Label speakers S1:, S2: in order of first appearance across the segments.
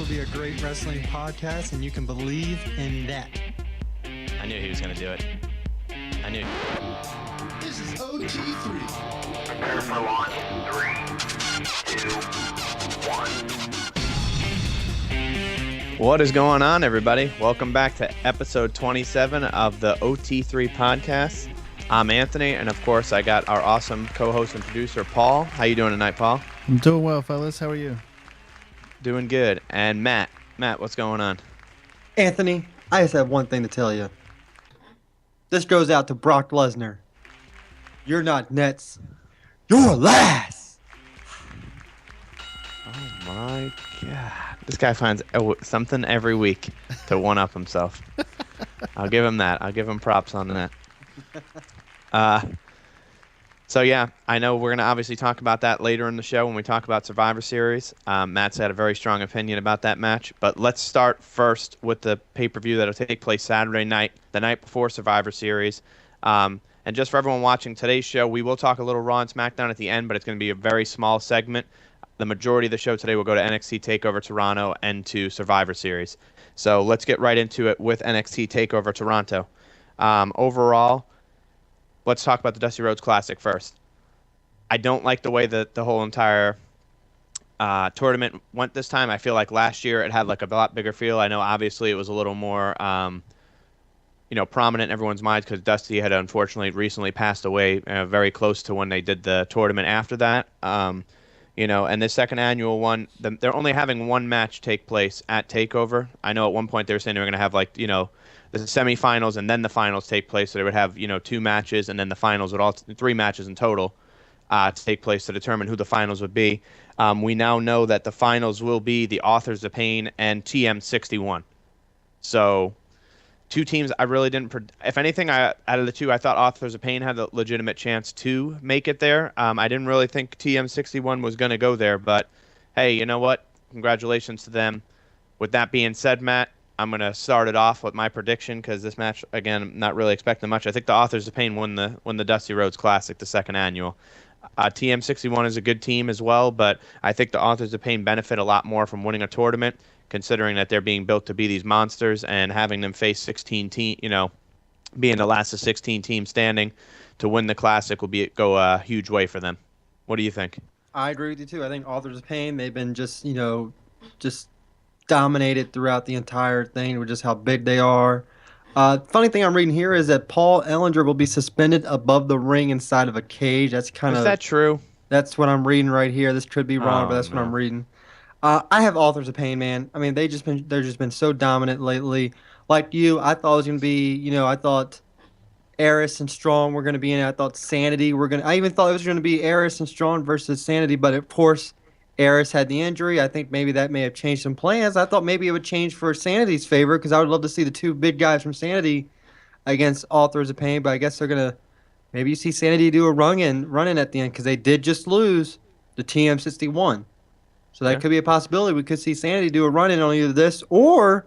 S1: will be a great wrestling podcast, and you can believe in that.
S2: I knew he was going to do it. I knew.
S3: This is OT3.
S4: Prepare for launch. 3, 2, 1.
S2: What is going on, everybody? Welcome back to episode 27 of the OT3 podcast. I'm Anthony, and of course, I got our awesome co-host and producer, Paul. How you doing tonight, Paul?
S5: I'm doing well, fellas. How are you?
S2: Doing good. And Matt, what's going on?
S1: Anthony, I just have one thing to tell you. This goes out to Brock Lesnar. You're not next. You're last.
S2: Oh my God. This guy finds something every week to one-up himself. I'll give him that. I'll give him props on that. So yeah, I know we're going to obviously talk about that later in the show when we talk about Survivor Series. Matt's had a very strong opinion about that match, but let's start first with the pay-per-view that'll take place Saturday night, the night before Survivor Series. And just for everyone watching today's show, we will talk a little Raw and SmackDown at the end, but it's going to be a very small segment. The majority of the show today will go to NXT Takeover Toronto and to Survivor Series. So let's get right into it with NXT Takeover Toronto. Overall, let's talk about the Dusty Rhodes Classic first. I don't like the way that the whole entire tournament went this time. I feel like last year it had like a lot bigger feel. I know obviously it was a little more prominent in everyone's minds because Dusty had unfortunately recently passed away very close to when they did the tournament after that. And the second annual one, they're only having one match take place at TakeOver. I know at one point they were saying they were going to have the semifinals and then the finals take place. So they would have, 2 matches and then the finals would all 3 matches in total to take place to determine who the finals would be. We now know that the finals will be the Authors of Pain and TM61. So 2 teams I really didn't if anything, out of the 2, I thought Authors of Pain had a legitimate chance to make it there. I didn't really think TM61 was going to go there, but hey, you know what? Congratulations to them. With that being said, Matt, I'm going to start it off with my prediction because this match, again, I'm not really expecting much. I think the Authors of Pain won the Dusty Rhodes Classic, the second annual. TM61 is a good team as well, but I think the Authors of Pain benefit a lot more from winning a tournament, considering that they're being built to be these monsters and having them face 16 team, being the last of 16 teams standing to win the Classic will go a huge way for them. What do you think?
S1: I agree with you too. I think Authors of Pain, they've been just dominated throughout the entire thing with just how big they are. Funny thing I'm reading here is that Paul Ellinger will be suspended above the ring inside of a cage. That's kind of...
S2: Is that true?
S1: That's what I'm reading right here. This could be wrong, but that's what I'm reading. I have Authors of Pain, man. I mean, they're just been so dominant lately. Like you, I thought it was going to be, I thought Aris and Strong were going to be in it. I thought Sanity I even thought it was going to be Aris and Strong versus Sanity, but of course, Aris had the injury. I think maybe that may have changed some plans. I thought maybe it would change for Sanity's favor because I would love to see the 2 big guys from Sanity against Authors of Pain, but I guess they're going to maybe you see Sanity do a run-in at the end because they did just lose the TM61. So that could be a possibility. We could see Sanity do a run-in on either this or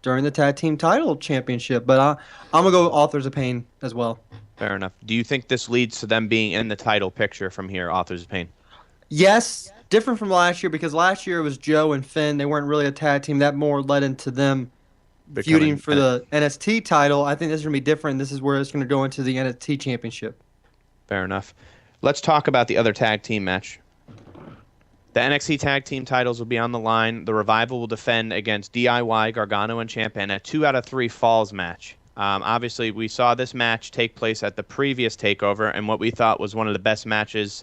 S1: during the Tag Team Title Championship. But I'm going to go with Authors of Pain as well.
S2: Fair enough. Do you think this leads to them being in the title picture from here, Authors of Pain?
S1: Yes. Different from last year because last year it was Joe and Finn. They weren't really a tag team. That more led into them feuding for the NXT title. I think this is going to be different. This is where it's going to go into the NXT Championship.
S2: Fair enough. Let's talk about the other tag team match. The NXT tag team titles will be on the line. The Revival will defend against DIY, Gargano, and Ciampa in a 2 out of 3 falls match. Obviously, we saw this match take place at the previous TakeOver and what we thought was one of the best matches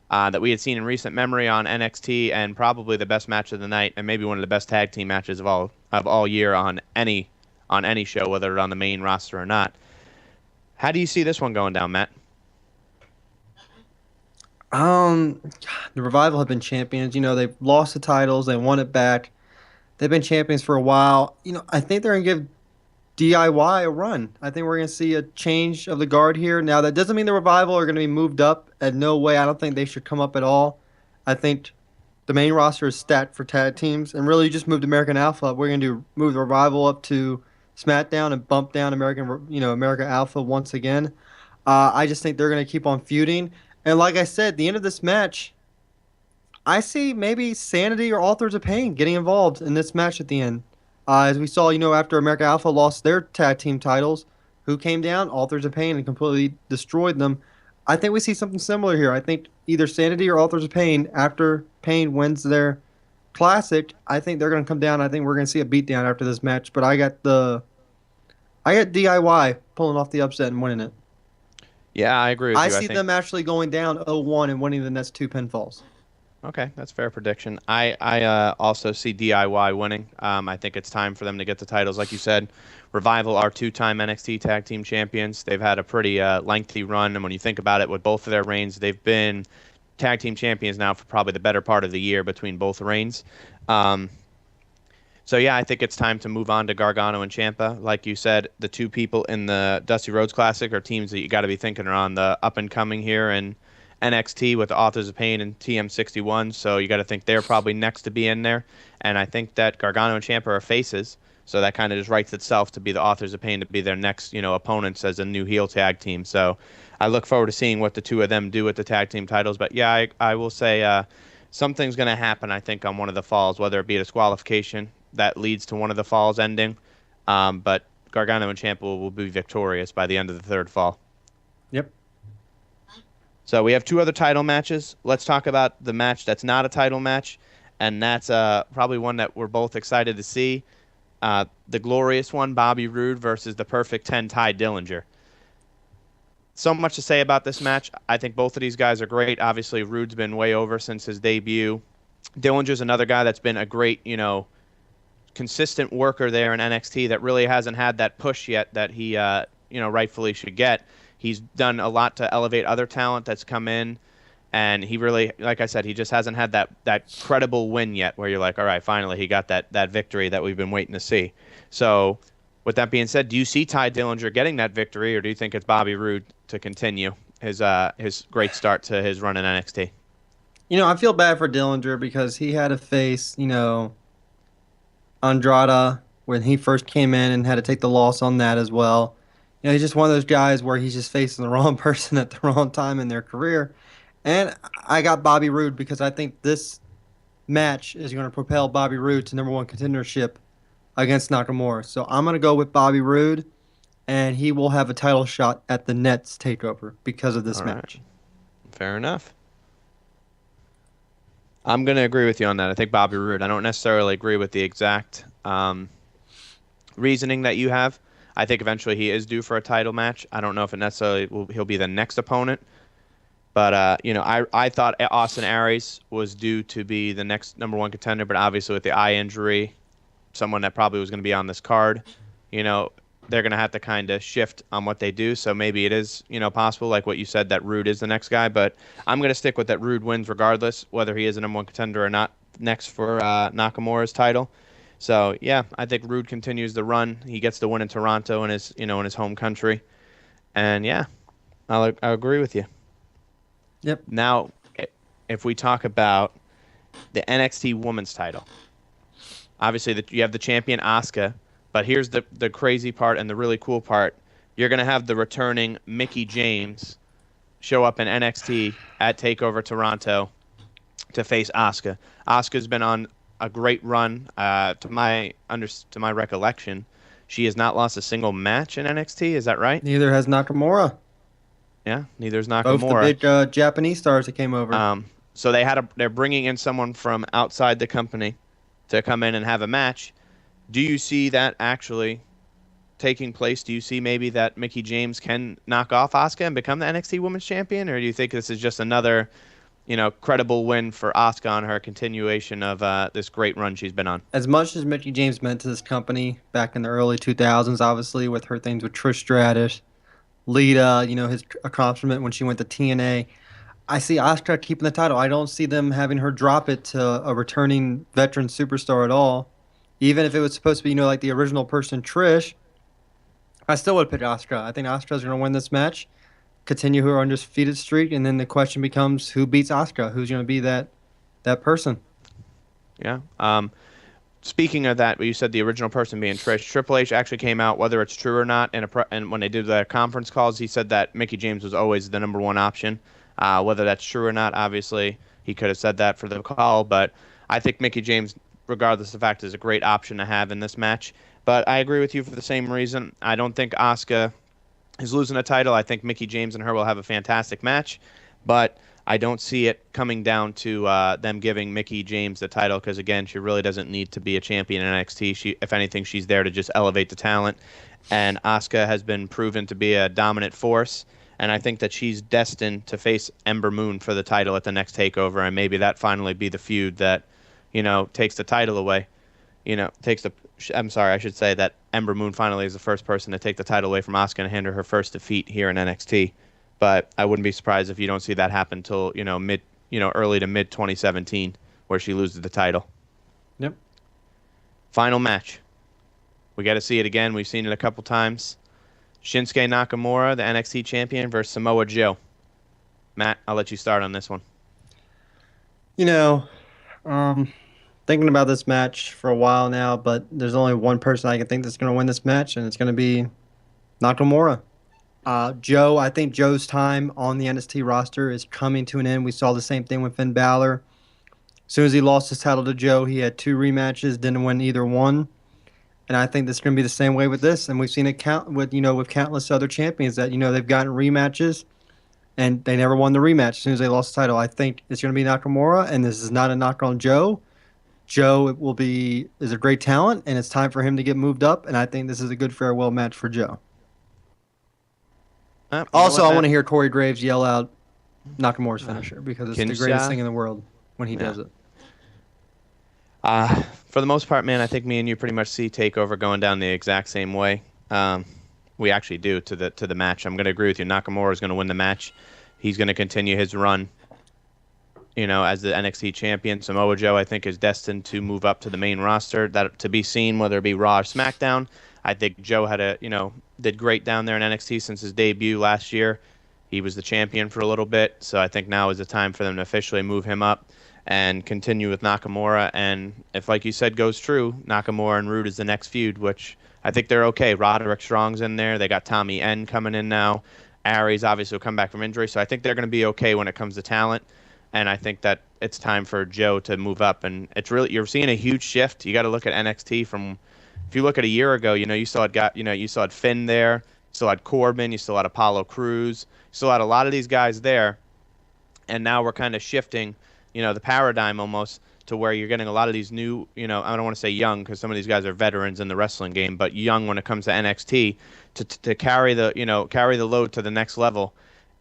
S2: that we had seen in recent memory on NXT, and probably the best match of the night, and maybe one of the best tag team matches of all year on any show, whether it's on the main roster or not. How do you see this one going down, Matt?
S1: The Revival have been champions. They've lost the titles, they won it back. They've been champions for a while. I think they're gonna give DIY a run. I think we're going to see a change of the guard here. Now, that doesn't mean the Revival are going to be moved up. In no way. I don't think they should come up at all. I think the main roster is stacked for tag teams, and really just moved American Alpha up. We're going to move the Revival up to SmackDown and bump down American Alpha once again. I just think they're going to keep on feuding. And like I said, at the end of this match, I see maybe Sanity or Authors of Pain getting involved in this match at the end. As we saw, after America Alpha lost their tag team titles, who came down? Authors of Pain and completely destroyed them. I think we see something similar here. I think either Sanity or Authors of Pain, after Pain wins their classic, I think they're going to come down. I think we're going to see a beatdown after this match. But I got DIY pulling off the upset and winning it.
S2: Yeah, I agree with
S1: I
S2: you. I
S1: see
S2: think
S1: them actually going down 0-1 and winning the next two pinfalls.
S2: okay, that's a fair prediction. I also see DIY winning. I think it's time for them to get the titles, like you said. Revival are two-time NXT Tag Team Champions. They've had a pretty lengthy run, and when you think about it, with both of their reigns, they've been Tag Team Champions now for probably the better part of the year between both reigns. Um, so yeah, I think it's time to move on to Gargano and Ciampa. Like you said, the two people in the Dusty Rhodes Classic are teams that you got to be thinking are on the up and coming here, and NXT with the Authors of Pain and TM61. So you got to think they're probably next to be in there. And I think that Gargano and Ciampa are faces, so that kind of just writes itself to be the Authors of Pain to be their next, opponents as a new heel tag team. So I look forward to seeing what the two of them do with the tag team titles. But yeah, I will say something's going to happen, I think, on one of the falls, whether it be a disqualification that leads to one of the falls ending. But Gargano and Ciampa will be victorious by the end of the third fall.
S1: Yep.
S2: So we have two other title matches. Let's talk about the match that's not a title match, and that's probably one that we're both excited to see. The glorious one, Bobby Roode versus the Perfect 10, Ty Dillinger. So much to say about this match. I think both of these guys are great. Obviously, Roode's been way over since his debut. Dillinger's another guy that's been a great, consistent worker there in NXT that really hasn't had that push yet that he, rightfully should get. He's done a lot to elevate other talent that's come in, and he really, like I said, he just hasn't had that credible win yet where you're like, all right, finally he got that victory that we've been waiting to see. So with that being said, do you see Ty Dillinger getting that victory, or do you think it's Bobby Roode to continue his great start to his run in NXT?
S1: I feel bad for Dillinger because he had to face, Andrade when he first came in and had to take the loss on that as well. He's just one of those guys where he's just facing the wrong person at the wrong time in their career. And I got Bobby Roode because I think this match is going to propel Bobby Roode to number one contendership against Nakamura. So I'm going to go with Bobby Roode, and he will have a title shot at the Nets takeover because of this match.
S2: Fair enough. I'm going to agree with you on that. I think Bobby Roode. I don't necessarily agree with the exact reasoning that you have. I think eventually he is due for a title match. I don't know if it necessarily he'll be the next opponent. But, I thought Austin Aries was due to be the next number one contender. But obviously with the eye injury, someone that probably was going to be on this card, they're going to have to kind of shift on what they do. So maybe it is, possible, like what you said, that Roode is the next guy. But I'm going to stick with that Roode wins regardless, whether he is a number one contender or not next for Nakamura's title. So, yeah, I think Roode continues the run. He gets the win in Toronto in his home country. And, yeah, I agree with you.
S1: Yep.
S2: Now, if we talk about the NXT Women's title, obviously you have the champion Asuka, but here's the crazy part and the really cool part. You're going to have the returning Mickie James show up in NXT at TakeOver Toronto to face Asuka. Asuka's been on a great run. To my recollection, she has not lost a single match in NXT. Is that right?
S1: Neither has Nakamura.
S2: Yeah, neither is Nakamura.
S1: Both the big Japanese stars that came over.
S2: So they're bringing in someone from outside the company to come in and have a match. Do you see that actually taking place? Do you see maybe that Mickie James can knock off Asuka and become the NXT Women's Champion, or do you think this is just another, credible win for Asuka on her continuation of this great run she's been on?
S1: As much as Mickie James meant to this company back in the early 2000s, obviously with her things with Trish Stratus, Lita, his accomplishment when she went to TNA. I see Asuka keeping the title. I don't see them having her drop it to a returning veteran superstar at all. Even if it was supposed to be, like the original person, Trish, I still would pick Asuka. I think Asuka's going to win this match, continue her undefeated streak, and then the question becomes who beats Asuka? Who's going to be that person?
S2: Yeah. Speaking of that, you said the original person being Trish. Triple H actually came out, whether it's true or not, and when they did the conference calls, he said that Mickie James was always the number one option. Whether that's true or not, obviously, he could have said that for the call, but I think Mickie James, regardless of the fact, is a great option to have in this match. But I agree with you for the same reason. I don't think Asuka is losing a title. I think Mickie James and her will have a fantastic match, but I don't see it coming down to them giving Mickie James the title because, again, she really doesn't need to be a champion in NXT. If anything, she's there to just elevate the talent. And Asuka has been proven to be a dominant force, and I think that she's destined to face Ember Moon for the title at the next Takeover, and maybe that finally be the feud that, takes the title away. I'm sorry, I should say that Ember Moon finally is the first person to take the title away from Asuka and hand her first defeat here in NXT. But I wouldn't be surprised if you don't see that happen till early to mid 2017, where she loses the title.
S1: Yep.
S2: Final match. We got to see it again. We've seen it a couple times. Shinsuke Nakamura, the NXT champion, versus Samoa Joe. Matt, I'll let you start on this one.
S1: Thinking about this match for a while now, but there's only one person I can think that's going to win this match, and it's going to be Nakamura. Joe, I think Joe's time on the NXT roster is coming to an end. We saw the same thing with Finn Balor. As soon as he lost his title to Joe, he had 2 rematches, didn't win either one. And I think this is going to be the same way with this. And we've seen it with countless other champions that, they've gotten rematches and they never won the rematch as soon as they lost the title. I think it's going to be Nakamura, and this is not a knock on Joe. Joe is a great talent, and it's time for him to get moved up. And I think this is a good farewell match for Joe. Also, I want to hear Corey Graves yell out Nakamura's finisher because it's the greatest thing in the world when he does it.
S2: For the most part, man, I think me and you pretty much see TakeOver going down the exact same way. We actually do to the match. I'm going to agree with you. Nakamura is going to win the match. He's going to continue his run, as the NXT champion. Samoa Joe, I think, is destined to move up to the main roster. That to be seen, whether it be Raw or SmackDown. I think Joe did great down there in NXT since his debut last year. He was the champion for a little bit, so I think now is the time for them to officially move him up and continue with Nakamura. And if, like you said, goes true, Nakamura and Rude is the next feud, which I think they're okay. Roderick Strong's in there. They got Tommy N coming in now. Aries obviously will come back from injury, so I think they're going to be okay when it comes to talent. And I think that it's time for Joe to move up. And you're seeing a huge shift. You got to look at NXT from. If you look at a year ago, you still had Finn there, you still had Corbin, you still had Apollo Crews, you still had a lot of these guys there, and now we're kind of shifting, the paradigm almost to where you're getting a lot of these new, I don't want to say young because some of these guys are veterans in the wrestling game, but young when it comes to NXT to carry the load to the next level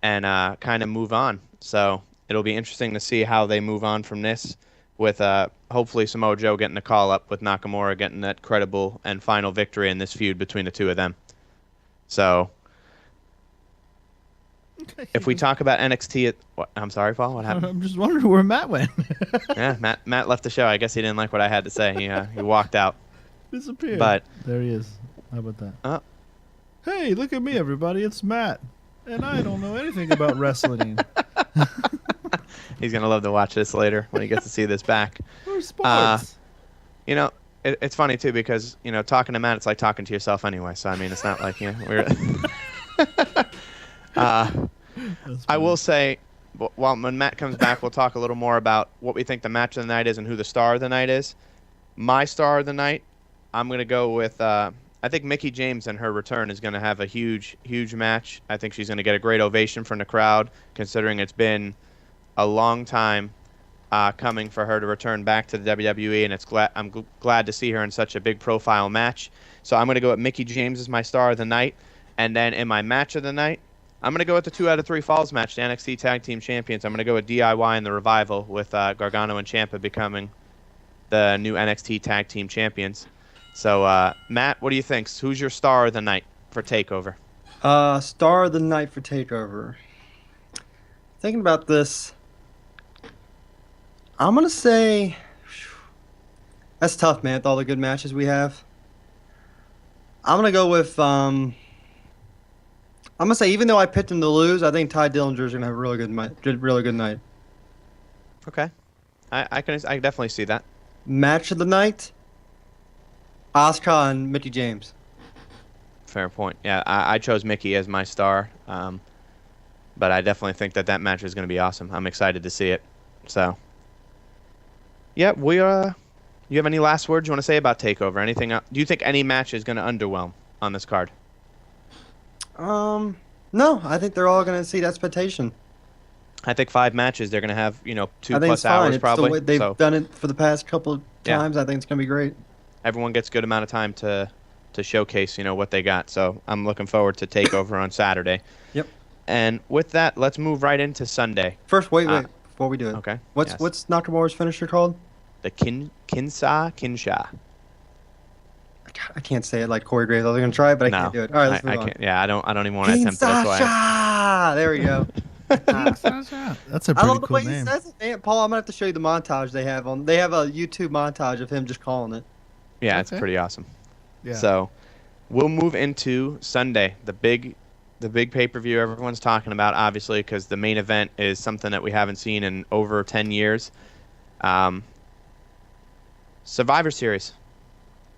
S2: and kind of move on. So it'll be interesting to see how they move on from this. With hopefully Samoa Joe getting the call up with Nakamura getting that credible and final victory in this feud between the two of them. So, if we talk about NXT, I'm sorry, Paul. What happened?
S5: I'm just wondering where Matt went.
S2: Yeah, Matt left the show. I guess he didn't like what I had to say. He walked out.
S5: Disappeared.
S2: But
S5: there he is. How about that? Hey, look at me, everybody. It's Matt, and I don't know anything about wrestling.
S2: He's going to love to watch this later when he gets to see this back.
S5: Or sports.
S2: It's funny, too, because, talking to Matt, it's like talking to yourself anyway. So, I mean, it's not like, we're... I will say, when Matt comes back, we'll talk a little more about what we think the match of the night is and who the star of the night is. My star of the night, I'm going to go with... I think Mickie James and her return is going to have a huge, huge match. I think she's going to get a great ovation from the crowd, considering it's been a long time coming for her to return back to the WWE, and I'm glad to see her in such a big profile match. So I'm going to go with Mickie James as my star of the night, and then in my match of the night, I'm going to go with the 2 out of 3 Falls match, the NXT Tag Team Champions. I'm going to go with DIY and the Revival with Gargano and Ciampa becoming the new NXT Tag Team Champions. So, Matt, what do you think? Who's your star of the night for TakeOver?
S1: Star of the night for TakeOver. Thinking about this, I'm going to say... That's tough, man, with all the good matches we have. I'm going to go with... I'm going to say, even though I picked him to lose, I think Ty Dillinger's going to have a really good night.
S2: Okay. I can definitely see that.
S1: Match of the night, Asuka and Mickie James.
S2: Fair point. Yeah, I chose Mickie as my star, but I definitely think that match is going to be awesome. I'm excited to see it. So, yeah, you have any last words you want to say about Takeover? Anything? Do you think any match is going to underwhelm on this card?
S1: No, I think they're all going to exceed expectation.
S2: I think 5 matches they're going to have, 2+
S1: I think it's fine.
S2: hours
S1: It's
S2: probably.
S1: the way they've
S2: So
S1: done it for the past couple of times. I think it's going to be great.
S2: everyone gets good amount of time to showcase, what they got. So I'm looking forward to Takeover on Saturday.
S1: Yep.
S2: And with that, let's move right into Sunday.
S1: First, wait, before we do it.
S2: Okay.
S1: What's Nakamura's finisher called?
S2: The Kinsha.
S1: I can't say it like Corey Graves. I was going to try, but I can't do it. All right, let's move on.
S2: Can't. Yeah, I don't even want to attempt it. That's why.
S1: There we go.
S5: That's a
S1: I love
S5: pretty
S1: the
S5: cool
S1: way he
S5: name.
S1: says it, man. Paul, I'm gonna have to show you the montage they have on. They have a YouTube montage of him just calling it.
S2: Yeah, it's pretty awesome.
S5: Yeah.
S2: So we'll move into Sunday, the big pay-per-view everyone's talking about, obviously, because the main event is something that we haven't seen in over 10 years. Survivor Series.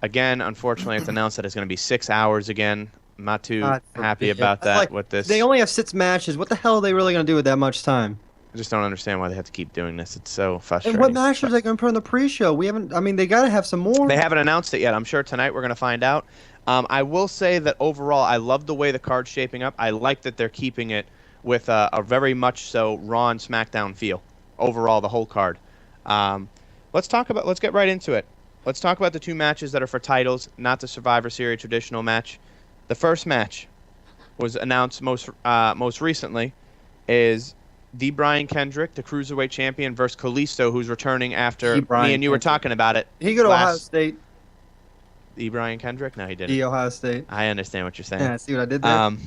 S2: Again, unfortunately, it's announced that it's going to be 6 hours again. I'm not too happy about that with this.
S1: They only have 6 matches. What the hell are they really going to do with that much time?
S2: I just don't understand why they have to keep doing this. It's so frustrating.
S1: And what matches are they going to put on the pre-show? They got to have some more.
S2: They haven't announced it yet. I'm sure tonight we're going to find out. I will say that overall, I love the way the card's shaping up. I like that they're keeping it with a very much so Raw and SmackDown feel. Overall, the whole card. Let's get right into it. Let's talk about the 2 matches that are for titles, not the Survivor Series traditional match. The first match was announced most recently is Brian Kendrick, the Cruiserweight Champion, versus Kalisto, who's returning after me and you were talking about it.
S1: He go to Ohio State.
S2: Brian Kendrick? No, he didn't.
S1: Ohio State.
S2: I understand what you're saying.
S1: Yeah, see what I did there?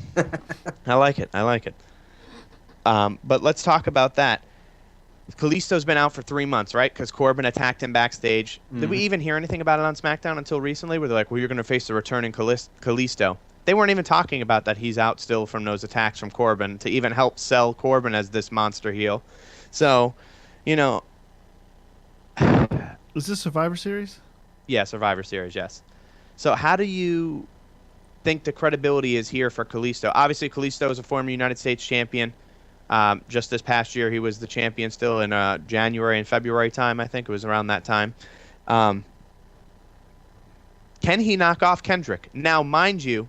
S2: I like it. But let's talk about that. Kalisto's been out for 3 months, right? Because Corbin attacked him backstage. Did we even hear anything about it on SmackDown until recently? Where they're like, well, you're going to face the returning Kalisto. They weren't even talking about that he's out still from those attacks from Corbin to even help sell Corbin as this monster heel. So,
S5: Is this Survivor Series?
S2: Yeah, Survivor Series, yes. So how do you think the credibility is here for Kalisto? Obviously, Kalisto is a former United States champion. Just this past year, he was the champion still in January and February time. I think it was around that time. Can he knock off Kendrick? Now, mind you,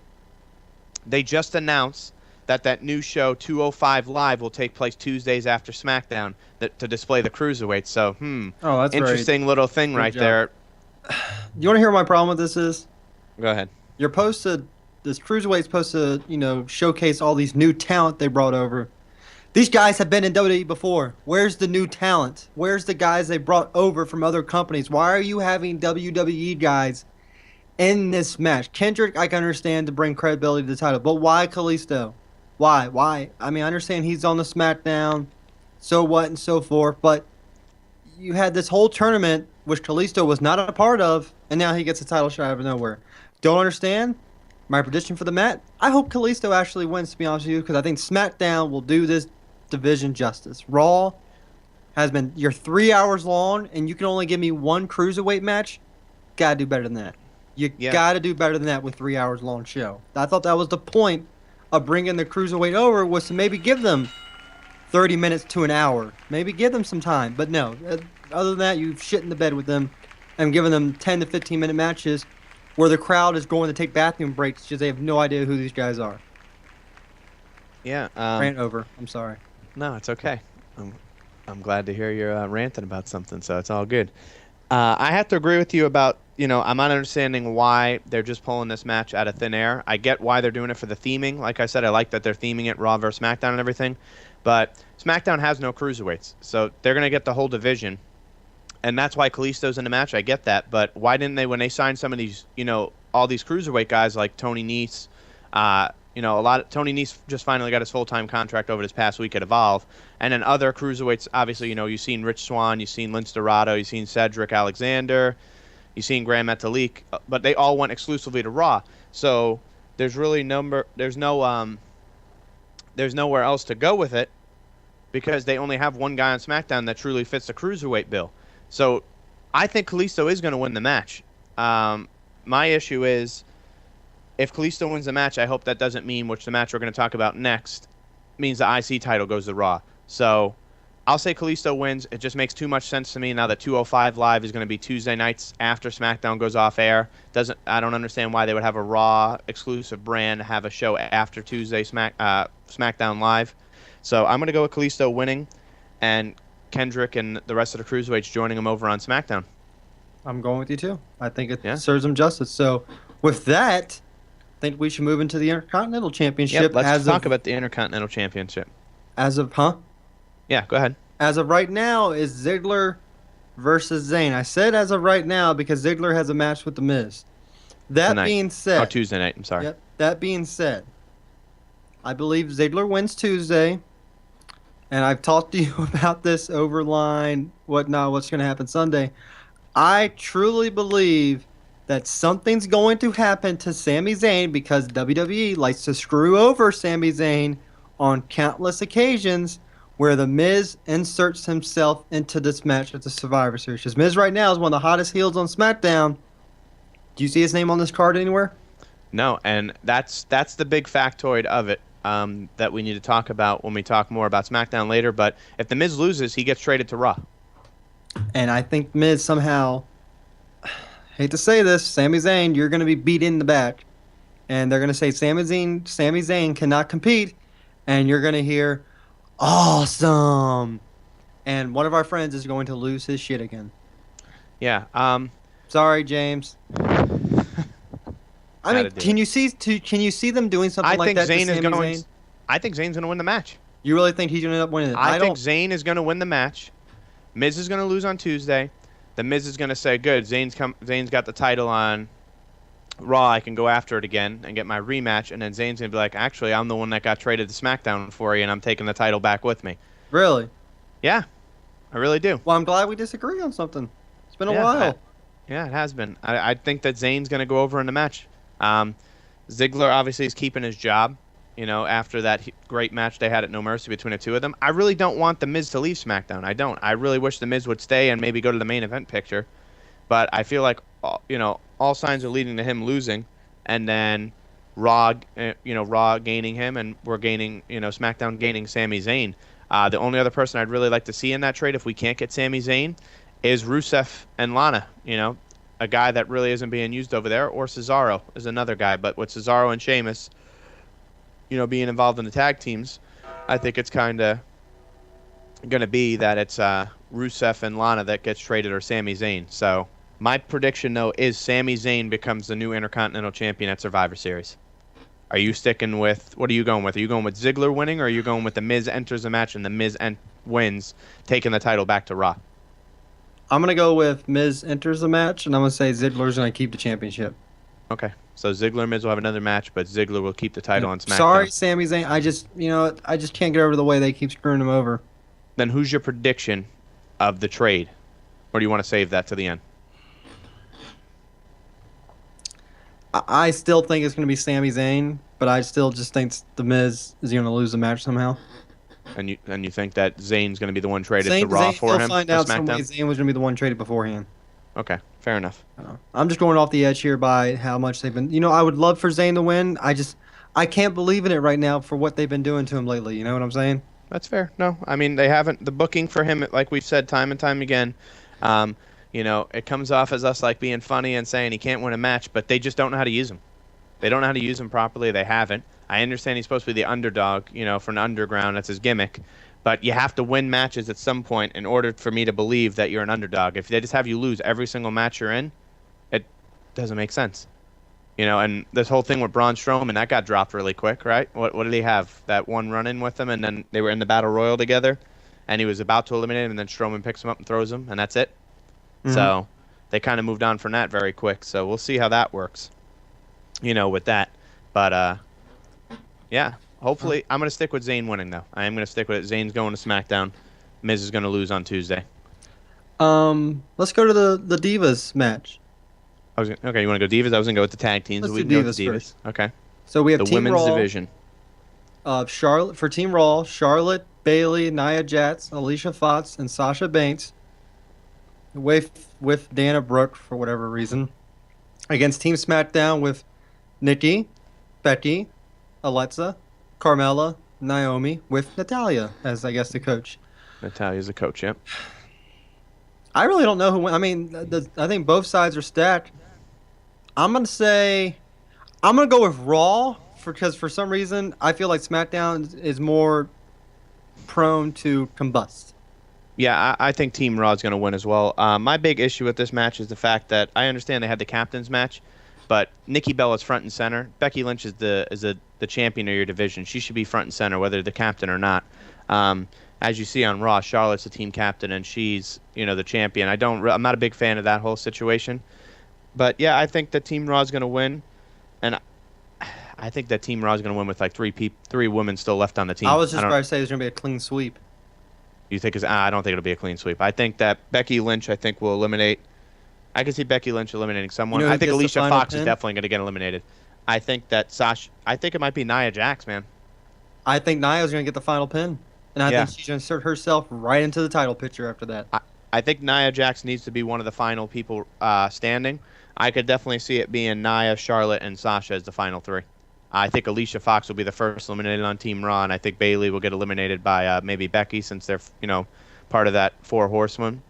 S2: they just announced that new show, 205 Live, will take place Tuesdays after SmackDown to display the Cruiserweights. So,
S1: that's
S2: interesting little thing right there.
S1: You want to hear what my problem with this is?
S2: Go ahead.
S1: This Cruiserweight's supposed to, showcase all these new talent they brought over. These guys have been in WWE before. Where's the new talent? Where's the guys they brought over from other companies? Why are you having WWE guys in this match? Kendrick, I can understand to bring credibility to the title, but why Kalisto? Why? I mean, I understand he's on the SmackDown, so what and so forth, but you had this whole tournament, which Kalisto was not a part of, and now he gets a title shot out of nowhere. Don't understand. My prediction for the match, I hope Kalisto actually wins, to be honest with you, because I think SmackDown will do this division justice. Raw you're 3 hours long, and you can only give me one Cruiserweight match. Gotta do better than that. You gotta do better than that with 3 hours long show. I thought that was the point of bringing the Cruiserweight over, was to maybe give them 30 minutes to an hour. Maybe give them some time. But no, other than that, you've shit in the bed with them and giving them 10 to 15 minute matches where the crowd is going to take bathroom breaks because they have no idea who these guys are.
S2: Yeah.
S1: Rant over. I'm sorry.
S2: No, it's okay. I'm glad to hear you're ranting about something, so it's all good. I have to agree with you about, I'm not understanding why they're just pulling this match out of thin air. I get why they're doing it for the theming. Like I said, I like that they're theming it Raw versus SmackDown and everything. But SmackDown has no Cruiserweights, so they're going to get the whole division. And that's why Kalisto's in the match. I get that. But why didn't they, when they signed some of these, all these Cruiserweight guys like Tony Nese, Tony Nese just finally got his full-time contract over this past week at Evolve. And then other Cruiserweights, obviously, you've seen Rich Swann, you've seen Lince Dorado, you've seen Cedric Alexander, you've seen Grand Metalik, but they all went exclusively to Raw. So there's really there's nowhere else to go with it because they only have one guy on SmackDown that truly fits the Cruiserweight bill. So I think Kalisto is going to win the match. My issue is, if Kalisto wins the match, I hope that doesn't mean, which the match we're going to talk about next, means the IC title goes to Raw. So I'll say Kalisto wins. It just makes too much sense to me now that 205 Live is going to be Tuesday nights after SmackDown goes off air. I don't understand why they would have a Raw exclusive brand have a show after Tuesday SmackDown Live. So I'm going to go with Kalisto winning, and Kendrick and the rest of the Cruiserweights joining him over on SmackDown.
S1: I'm going with you too. I think it serves them justice. So with that, I think we should move into the Intercontinental Championship.
S2: Yep, let's talk about the Intercontinental Championship.
S1: Yeah,
S2: go ahead.
S1: As of right now, is Ziggler versus Zayn. I said as of right now because Ziggler has a match with The Miz. That being said...
S2: Oh, Tuesday night. I'm sorry.
S1: Yep, that being said, I believe Ziggler wins Tuesday, and I've talked to you about this overline, what's going to happen Sunday. I truly believe that something's going to happen to Sami Zayn because WWE likes to screw over Sami Zayn on countless occasions where The Miz inserts himself into this match at the Survivor Series. Because Miz right now is one of the hottest heels on SmackDown. Do you see his name on this card anywhere?
S2: No, and that's the big factoid of it that we need to talk about when we talk more about SmackDown later. But if The Miz loses, he gets traded to Raw.
S1: And I think Miz somehow, hate to say this, Sami Zayn, you're going to be beat in the back. And they're going to say Sami Zayn cannot compete. And you're going to hear, awesome. And one of our friends is going to lose his shit again.
S2: Yeah.
S1: Sorry, James. I mean, can you see them doing something like that?
S2: I think Zayn's going to win the match.
S1: You really think he's going to end up winning it?
S2: I think Zayn is going to win the match. Miz is going to lose on Tuesday. The Miz is going to say, good, Zayn's got the title on Raw. I can go after it again and get my rematch. And then Zayn's going to be like, actually, I'm the one that got traded to SmackDown for you, and I'm taking the title back with me.
S1: Really?
S2: Yeah, I really do.
S1: Well, I'm glad we disagree on something. It's been a while.
S2: Yeah, it has been. I think that Zayn's going to go over in the match. Ziggler obviously is keeping his job, after that great match they had at No Mercy between the two of them. I really don't want The Miz to leave SmackDown. I don't. I really wish The Miz would stay and maybe go to the main event picture. But I feel like, all signs are leading to him losing, and then Raw gaining him, and we're gaining, SmackDown gaining Sami Zayn. The only other person I'd really like to see in that trade, if we can't get Sami Zayn, is Rusev and Lana. A guy that really isn't being used over there, or Cesaro is another guy. But with Cesaro and Sheamus, being involved in the tag teams, I think it's kind of going to be that it's Rusev and Lana that gets traded, or Sami Zayn. So my prediction, though, is Sami Zayn becomes the new Intercontinental Champion at Survivor Series. Are you sticking with, what are you going with? Are you going with Ziggler winning, or are you going with The Miz enters the match and The Miz wins, taking the title back to Raw?
S1: I'm going to go with Miz enters the match, and I'm going to say Ziggler's going to keep the championship.
S2: Okay. So Ziggler and Miz will have another match, but Ziggler will keep the title on SmackDown.
S1: Sorry, Sami Zayn. I just can't get over the way they keep screwing him over.
S2: Then who's your prediction of the trade? Or do you want to save that to the end?
S1: I still think it's going to be Sami Zayn, but I still just think The Miz is going to lose the match somehow.
S2: And you think that Zayn's going to be the one traded to Raw for him?
S1: They'll find out some way Zayn was going to be the one traded beforehand.
S2: Okay, fair enough.
S1: I'm just going off the edge here by how much they've been. I would love for Zayn to win. I can't believe in it right now for what they've been doing to him lately. You know what I'm saying?
S2: That's fair. No, I mean, they haven't. The booking for him, like we've said time and time again, it comes off as us like being funny and saying he can't win a match, but they just don't know how to use him. They don't know how to use him properly. They haven't. I understand he's supposed to be the underdog, for an underground. That's his gimmick. But you have to win matches at some point in order for me to believe that you're an underdog. If they just have you lose every single match you're in, it doesn't make sense. And this whole thing with Braun Strowman, that got dropped really quick, right? What did he have? That one run-in with him, and then they were in the Battle Royal together, and he was about to eliminate him, and then Strowman picks him up and throws him, and that's it. Mm-hmm. So they kind of moved on from that very quick. So we'll see how that works, with that. But, yeah. Hopefully, I'm going to stick with Zayn winning, though. I am going to stick with it. Zayn's going to SmackDown. Miz is going to lose on Tuesday.
S1: Let's go to the Divas match.
S2: Okay, you want to go Divas? I was going to go with the tag teams.
S1: Let's do Divas first.
S2: Okay.
S1: So we have
S2: the
S1: Team
S2: women's
S1: Raw,
S2: division.
S1: Charlotte for Team Raw, Charlotte, Bayley, Nia Jax, Alicia Fox, and Sasha Banks with Dana Brooke for whatever reason. Against Team SmackDown with Nikki, Becky, Alexa, Carmella, Naomi with Natalya as, I guess, the coach.
S2: Natalia's the coach. Yep.
S1: I really don't know who win. I mean, I think both sides are stacked. I'm gonna go with Raw because for some reason I feel like SmackDown is more prone to combust.
S2: Yeah, I think Team Raw is going to win as well. My big issue with this match is the fact that I understand they had the captain's match, but Nikki Bella's front and center. Becky Lynch is the champion of your division. She should be front and center, whether the captain or not. As you see on Raw, Charlotte's the team captain and she's the champion. I'm not a big fan of that whole situation, but yeah, I think that Team Raw is going to win, and I think that Team Raw is going to win with like three women still left on the team.
S1: I was just about to say there's going to be a clean sweep.
S2: You think I don't think it'll be a clean sweep. I think that Becky Lynch, will eliminate. I can see Becky Lynch eliminating someone. I think Alicia Fox is definitely going to get eliminated. I think that Sasha. I think it might be Nia Jax, man.
S1: I think Nia's going to get the final pin, and I think she's going to insert herself right into the title picture after that.
S2: I think Nia Jax needs to be one of the final people standing. I could definitely see it being Nia, Charlotte, and Sasha as the final three. I think Alicia Fox will be the first eliminated on Team Raw, and I think Bayley will get eliminated by maybe Becky since they're part of that four horsewoman.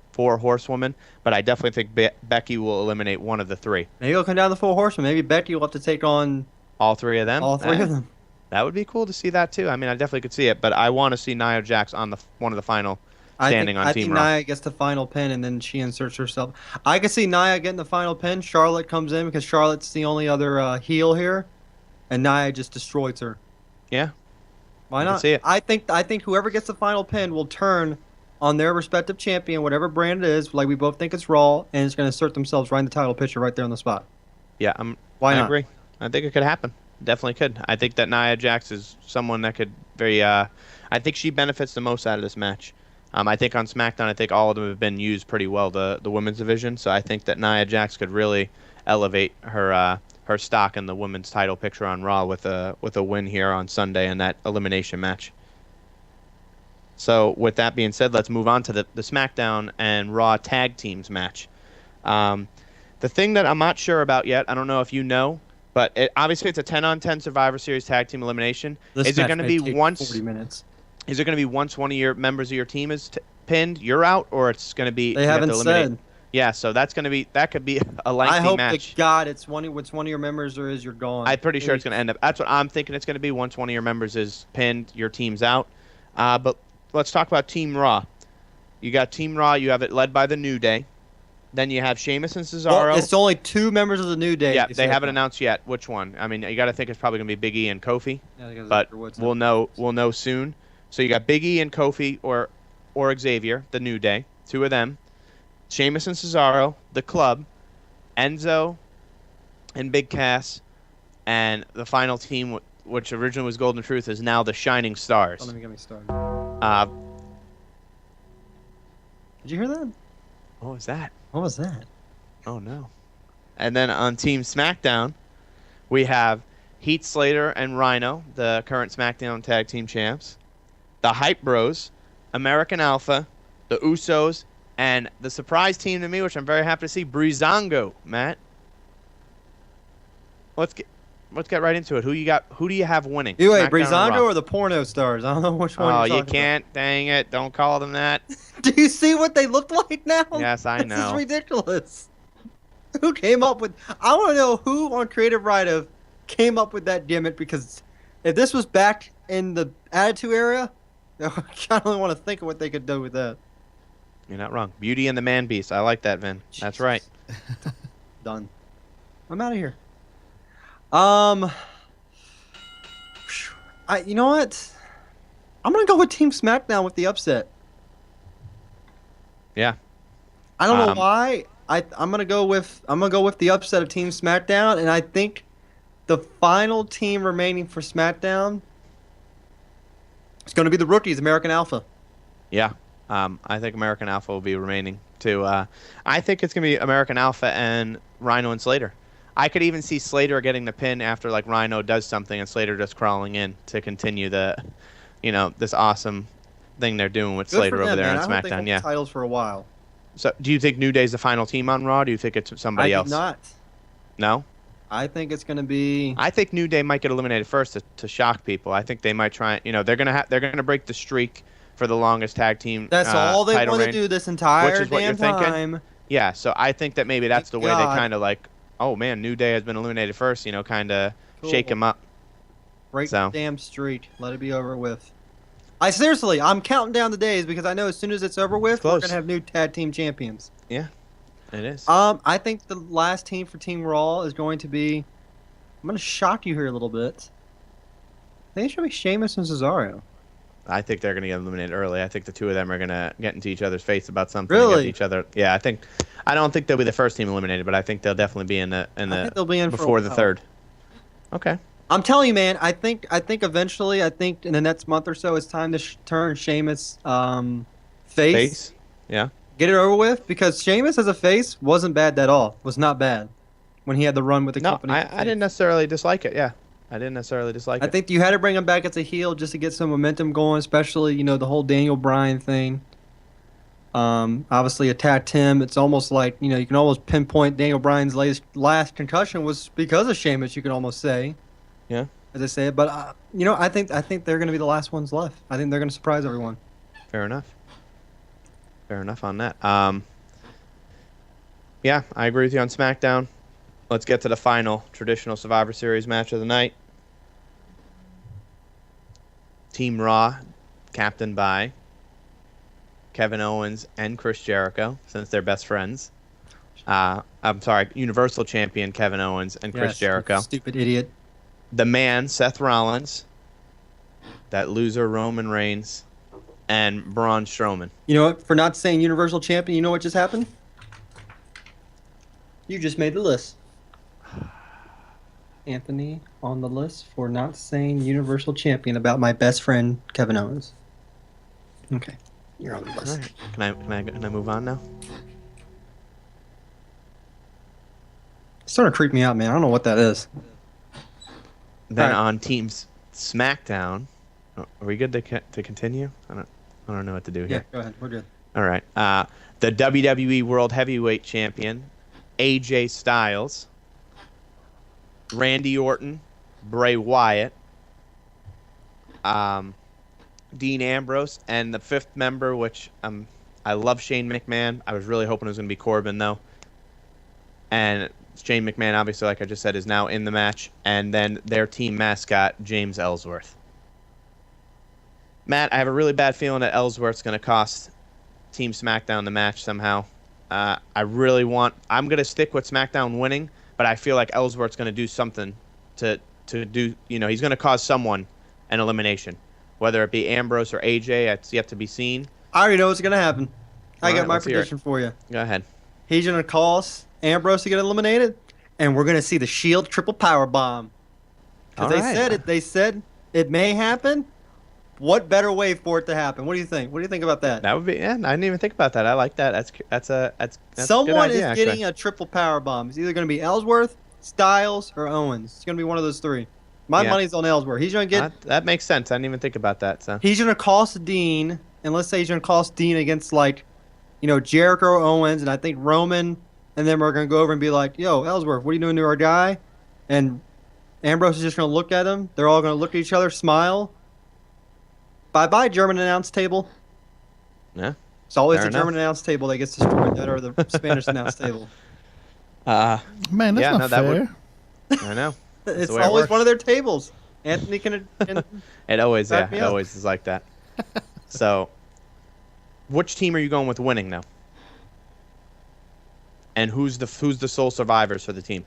S2: But I definitely think Becky will eliminate one of the three.
S1: Maybe it'll come down to the four horsemen. Maybe Becky will have to take on
S2: all three of them.
S1: All three of them.
S2: That would be cool to see that too. I mean, I definitely could see it, but I want to see Nia Jax on one of the final standing on Team Raw.
S1: I think Nia gets the final pin, and then she inserts herself. I can see Nia getting the final pin. Charlotte comes in because Charlotte's the only other heel here. And Nia just destroys her.
S2: Yeah.
S1: Why not?
S2: See it.
S1: I think whoever gets the final pin will turn on their respective champion, whatever brand it is. Like we both think it's Raw, and it's going to insert themselves right in the title picture right there on the spot.
S2: Yeah,
S1: Why not?
S2: I agree. I think it could happen. Definitely could. I think that Nia Jax is someone that could I think she benefits the most out of this match. I think on SmackDown, I think all of them have been used pretty well, the women's division. So I think that Nia Jax could really elevate her stock in the women's title picture on Raw with a win here on Sunday in that elimination match. So with that being said, let's move on to the SmackDown and Raw tag teams match. The thing that I'm not sure about yet, I don't know if you know, but obviously it's a 10-on-10 Survivor Series tag team elimination.
S1: Is it going to be once 40 minutes?
S2: Is it going to be once one of your members of your team is pinned, you're out, or it's going to be
S1: they haven't said.
S2: Yeah, so that could be a lengthy match.
S1: I hope to God it's one of your members or is you're gone.
S2: I'm pretty sure it's going to end up. That's what I'm thinking it's going to be. Once one of your members is pinned, your team's out. But let's talk about Team Raw. You got Team Raw. You have it led by the New Day. Then you have Sheamus and Cesaro.
S1: Well, it's only two members of the New Day.
S2: Yeah, they haven't announced yet which one. I mean, you got to think it's probably going to be Big E and Kofi. Yeah, but we'll know soon. So you got Big E and Kofi or Xavier, the New Day, two of them. Sheamus and Cesaro, the Club, Enzo, and Big Cass, and the final team, which originally was Golden Truth, is now the Shining Stars.
S1: Let me get me started. Did you hear that?
S2: What was that?
S1: What was that?
S2: Oh, no. And then on Team SmackDown, we have Heath Slater and Rhino, the current SmackDown Tag Team Champs, the Hype Bros, American Alpha, the Usos, and the surprise team to me, which I'm very happy to see, Breezango, Matt. Let's get right into it. Who do you have winning?
S1: You wait, Breezango or the porno stars? I don't know which one.
S2: Oh, you can't. About. Dang it! Don't call them that.
S1: Do you see what they look like now?
S2: Yes, I know.
S1: This is ridiculous. Who came up with? I want to know who on Creative Write-Up came up with that gimmick, because if this was back in the Attitude Era, I don't even want to think of what they could do with that.
S2: You're not wrong. Beauty and the Man Beast. I like that, Vin. Jesus. That's right.
S1: Done. I'm out of here. You know what? I'm gonna go with Team SmackDown with the upset.
S2: Yeah.
S1: I don't know why. I'm gonna go with the upset of Team SmackDown, and I think the final team remaining for SmackDown is gonna be the rookies, American Alpha.
S2: Yeah. I think American Alpha will be remaining too. I think it's gonna be American Alpha and Rhino and Slater. I could even see Slater getting the pin after like Rhino does something and Slater just crawling in to continue the, this awesome thing they're doing with Slater over there on SmackDown. I hope they hold
S1: titles for a while.
S2: So, do you think New Day's the final team on Raw? Or do you think it's somebody else?
S1: I do not.
S2: No.
S1: I think it's going to be.
S2: I think New Day might get eliminated first to shock people. I think they might try. They're gonna break the streak for the longest tag team
S1: That's all they
S2: title
S1: want to
S2: reign,
S1: do this
S2: which
S1: entire
S2: is what you're
S1: damn
S2: thinking.
S1: time.
S2: Yeah, so I think that maybe that's the way they
S1: God.
S2: kind of like, oh man, New Day has been eliminated first, you know, kind of shake
S1: Cool.
S2: him up.
S1: Break
S2: So.
S1: the damn streak. Let it be over with. I'm counting down the days because I know as soon as it's over with, we're
S2: close.
S1: gonna have new tag team champions.
S2: Yeah, it is.
S1: I think the last team for Team Raw is going to be. I'm gonna shock you here a little bit. I think it should be Sheamus and Cesaro.
S2: I think they're gonna get eliminated early. I think the two of them are gonna get into each other's face about something.
S1: Really?
S2: Get each other. Yeah, I don't think they'll be the first team eliminated, but I think they'll definitely be in the
S1: I think they'll be in for a
S2: before the
S1: while.
S2: third. Okay.
S1: I'm telling you, man. I think eventually, in the next month or so, it's time to turn Sheamus face.
S2: Yeah.
S1: Get it over with because Sheamus as a face wasn't bad at all. Was not bad when he had the run with the
S2: No,
S1: company.
S2: I didn't necessarily dislike it. Yeah, I didn't necessarily dislike
S1: I
S2: it.
S1: think you had to bring him back as a heel just to get some momentum going, especially the whole Daniel Bryan thing. Obviously attacked him. It's almost like you can almost pinpoint Daniel Bryan's last concussion was because of Sheamus. You could almost say.
S2: Yeah.
S1: As I say it, but I think they're going to be the last ones left. I think they're going to surprise everyone.
S2: Fair enough. Fair enough on that. Yeah, I agree with you on SmackDown. Let's get to the final traditional Survivor Series match of the night. Team Raw, captained by Kevin Owens and Chris Jericho, since they're best friends. I'm sorry, Universal Champion Kevin Owens and Chris Jericho.
S1: Stupid idiot.
S2: The man, Seth Rollins. That loser, Roman Reigns. And Braun Strowman.
S1: You know what? For not saying Universal Champion, you know what just happened? You just made the list. Anthony on the list for not saying Universal Champion about my best friend Kevin Owens. Okay, you're on the list.
S2: All right. Can I move on now?
S1: It's starting to creep me out, man. I don't know what that is.
S2: Then
S1: All right.
S2: on Teams SmackDown, are we good to continue? I don't know what to do
S1: Yeah,
S2: here.
S1: go ahead. We're good.
S2: All right. The WWE World Heavyweight Champion, AJ Styles, Randy Orton, Bray Wyatt, Dean Ambrose, and the fifth member, which I love Shane McMahon. I was really hoping it was going to be Corbin, though. And Shane McMahon, obviously, like I just said, is now in the match. And then their team mascot, James Ellsworth. Matt, I have a really bad feeling that Ellsworth's going to cost Team SmackDown the match somehow. I'm going to stick with SmackDown winning, but I feel like Ellsworth's going to do something to do, he's going to cause someone an elimination. Whether it be Ambrose or AJ, it's yet to be seen.
S1: I already know what's going to happen. I got my
S2: let's hear it.
S1: prediction for you.
S2: Go ahead.
S1: He's going to cause Ambrose to get eliminated, and we're going to see the Shield triple power bomb. Because they said it may happen. What better way for it to happen? What do you think? What do you think about that?
S2: That would be. Yeah, I didn't even think about that. I like that. That's
S1: Someone
S2: a good idea,
S1: is getting
S2: actually.
S1: a triple power bomb. It's either going to be Ellsworth, Styles, or Owens. It's going to be one of those three. My money's on Ellsworth. He's going to get.
S2: That makes sense. I didn't even think about that. So
S1: He's going to cost Dean, and let's say he's going to cost Dean against Jericho or Owens, and I think Roman, and then we're going to go over and be like, "Yo, Ellsworth, what are you doing to our guy?" And Ambrose is just going to look at him. They're all going to look at each other, smile. Bye-bye, German announce table.
S2: Yeah.
S1: It's always
S2: Fair
S1: the German announce table that gets destroyed, or the Spanish announce table.
S5: Man, that's not fair.
S2: I know.
S1: It's
S2: the way it
S1: always
S2: works.
S1: one of their tables. Anthony can
S2: It always
S1: Back me up.
S2: is like that. So, which team are you going with winning now? And who's the sole survivors for the team?